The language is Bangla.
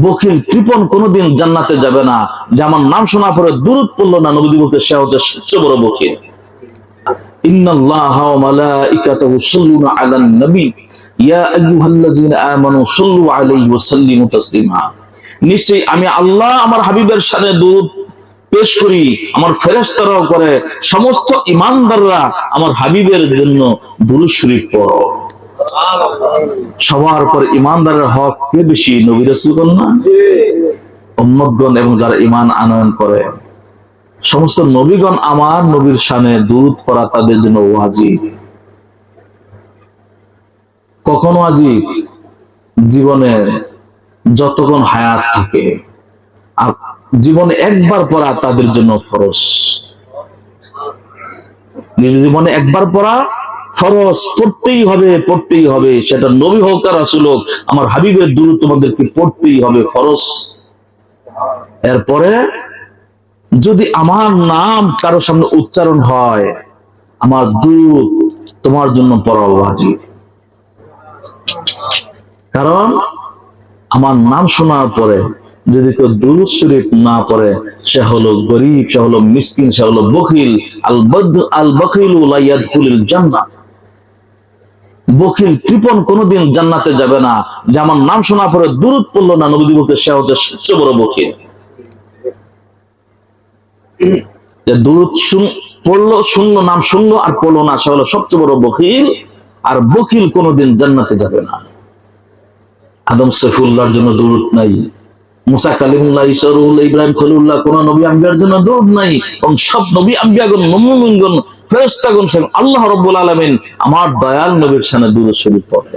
বখিল কৃপণ কোনোদিন জান্নাতে যাবে না। যে আমার নাম শোনা পরে দুরূদ পড়লো না, নবীজি বলতে সে হচ্ছে সবচেয়ে বড় বখিল। ইন্নাল্লাহা ওয়া মালাইকাতাহু ইউসাল্লুনা আলান নবী ইয়া আইয়ুহাল্লাযীনা আমানু সাল্লু আলাইহি ওয়া সাল্লিমু তাসলিমা। নিশ্চয়ই আমি আল্লাহ আমার হাবিবের শানে দুরূদ পেশ করি, আমার ফেরেশতারাও করে, সমস্ত ঈমানদাররা আমার হাবিবের জন্য দুরূদ শরীফ পড়ো। সবার পর ঈমানদারের হক কে বেশি? নবী রাসূলগণ না? উম্মতগণ এবং যারা ঈমান আনয়ন করে। সমস্ত নবীগণ আমার নবীর শানে দুরূদ পড়া তাদের জন্য ওয়াজিব। কখন ওয়াজিব? জীবনে যতক্ষণ হায়াত থাকে। আর জীবনে একবার পড়া তাদের জন্য ফরজ। জীবনে একবার পড়া ফরজ, পড়তেই হবে, পড়তেই হবে। সেটা নবী হোক আর রাসূল হোক, আমার হাবিবের দুরূদ তোমাদেরকে পড়তেই হবে, ফরজ। এরপরে যদি আমার নাম কারো সামনে উচ্চারণ হয়, আমার দুরূদ তোমার জন্য পড়া ওয়াজিব। কারণ আমার নাম শোনার পরে যদি কেউ দুরূদ শরীফ না পড়ে, সে হলো গরীব, সে হলো মিসকিন, সে হলো বখিল। আল বখিলু লা ইয়াদখুলুল জান্নাহ। বখিল কৃপণ কোনোদিন জান্নাতে যাবে না। যে আমার নাম শোনার পরে দুরূদ পড়লো না, নবীজি বলতে সে হচ্ছে সবচেয়ে বড় বখিল। দুরূদ পড়লো, শুনলো, নাম শুনলো আর পড়লো না, সে হলো সবচেয়ে বড় বখিল। আর বখিল কোনোদিন জান্নাতে যাবে না। আদম সৈফুল্লাহর জন্য দুরূদ নাই, মুসা কালিমুল্লাহ, ঈসা রূহুল্লাহ, ইব্রাহিম খলিলুল্লাহ, কোন নবী আম্বিয়ার জন্য দুরূদ নাই। এবং সব নবী আম্বিয়াগণ, মুমিনগণ, ফেরেশতাগণ, আল্লাহ রাব্বুল আলামিন আমার দয়াল নবীর শানে দুরূদ শরীফ পড়ে।